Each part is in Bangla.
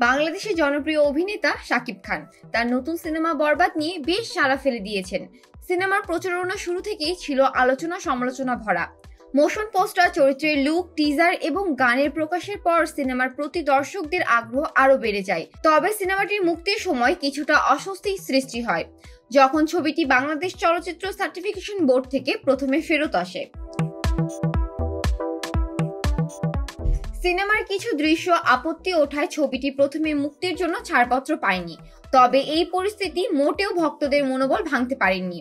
বাংলাদেশের জনপ্রিয় অভিনেতা শাকিব খান তার নতুন সিনেমা বরবাদ নিয়ে বেশ সাড়া ফেলে দিয়েছেন। সিনেমার প্রচারণা শুরু থেকেই ছিল আলোচনা সমালোচনা ভরা। মোশন পোস্টার, চরিত্রের লুক, টিজার এবং গানের প্রকাশের পর সিনেমার প্রতি দর্শকদের আগ্রহ আরো বেড়ে যায়। তবে সিনেমাটির মুক্তির সময় কিছুটা অস্বস্তি সৃষ্টি হয় যখন ছবিটি বাংলাদেশ চলচ্চিত্র সার্টিফিকেশন বোর্ড থেকে প্রথমে ফেরত আসে। সিনেমার কিছু দৃশ্য আপত্তি ওঠায় ছবিটি প্রথমে মুক্তির জন্য ছাড়পত্র পায়নি। তবে এই পরিস্থিতি মোটেও ভক্তদের মনোবল ভাঙতে পারেনি।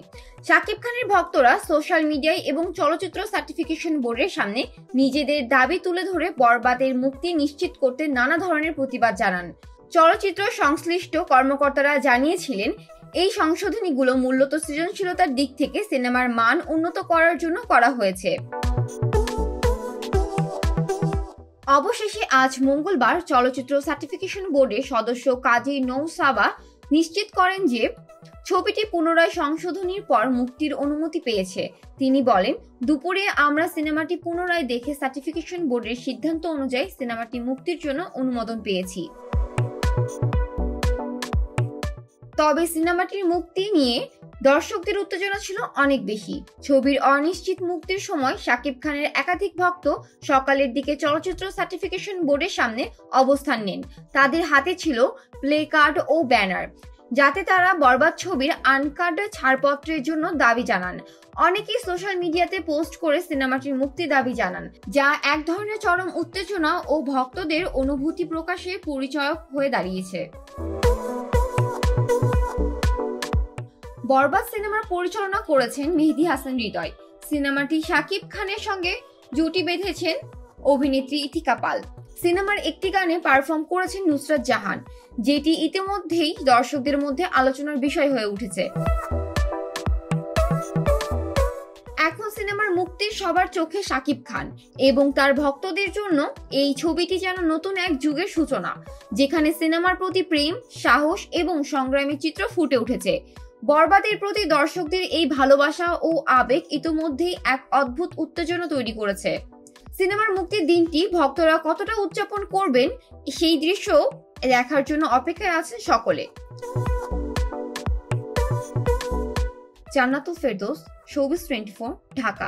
শাকিব খানের ভক্তরা সোশ্যাল মিডিয়ায় এবং চলচ্চিত্র সার্টিফিকেশন বোর্ডের সামনে নিজেদের দাবি তুলে ধরে বরবাদের মুক্তি নিশ্চিত করতে নানা ধরনের প্রতিবাদ জানান। চলচ্চিত্র সংশ্লিষ্ট কর্মকর্তারা জানিয়েছিলেন, এই সংশোধনীগুলো মূলত সৃজনশীলতার দিক থেকে সিনেমার মান উন্নত করার জন্য করা হয়েছে। অবশেষে আজ মঙ্গলবার চলচ্চিত্র সার্টিফিকেশন বোর্ডের সদস্য কাজী নৌসাবা নিশ্চিত করেন যে ছবিটি পুনরায় সংশোধনীর পর মুক্তির অনুমতি পেয়েছে। তিনি বলেন, দুপুরে আমরা সিনেমাটি পুনরায় দেখে সার্টিফিকেশন বোর্ডের সিদ্ধান্ত অনুযায়ী সিনেমাটি মুক্তির জন্য অনুমোদন পেয়েছি। তবে সিনেমাটির মুক্তি নিয়ে দর্শকদের উত্তেজনা ছিল অনেক বেশি। ছবির অনিশ্চিত মুক্তির সময় শাকিব খানের একাধিক ভক্ত সকালের দিকে চলচ্চিত্র সার্টিফিকেশন বোর্ডের সামনে অবস্থান নেন। তাদের হাতে ছিল প্লে কার্ড ও ব্যানার, যাতে তারা বরবাদ ছবির আনকাট ছাড়পত্রের জন্য দাবি জানান। অনেকেই সোশ্যাল মিডিয়াতে পোস্ট করে সিনেমাটির মুক্তি দাবি জানান, যা এক ধরনের চরম উত্তেজনা ও ভক্তদের অনুভূতি প্রকাশের পরিচয়ক হয়ে দাঁড়িয়েছে। বরবাদ সিনেমার পরিচালনা করেছেন মেহেদী হাসান হৃদয়। সিনেমাটি শাকিব খানের সঙ্গে জুটি বেঁধেছেন অভিনেত্রী ইথিকা পাল। সিনেমার একটি গানে পারফর্ম করেছেন নুসরাত জাহান, যেটি ইতিমধ্যেই দর্শকদের মধ্যে আলোচনার বিষয় হয়ে উঠেছে। এখন সিনেমার মুক্তির সবার চোখে শাকিব খান এবং তার ভক্তদের জন্য এই ছবিটি যেন নতুন এক যুগের সূচনা, যেখানে সিনেমার প্রতি প্রেম, সাহস এবং সংগ্রামের চিত্র ফুটে উঠেছে। বরবাদের প্রতি দর্শকদের এই ভালোবাসা ও আবেগ ইতিমধ্যেই এক অদ্ভুত উত্তেজনা তৈরি করেছে। সিনেমার মুক্তির দিনটি ভক্তরা কতটা উদযাপন করবেন সেই দৃশ্য দেখার জন্য অপেক্ষায় আছেন সকলে। জান্নাতুল ফেরদৌস, শোবিজ 24, ঢাকা।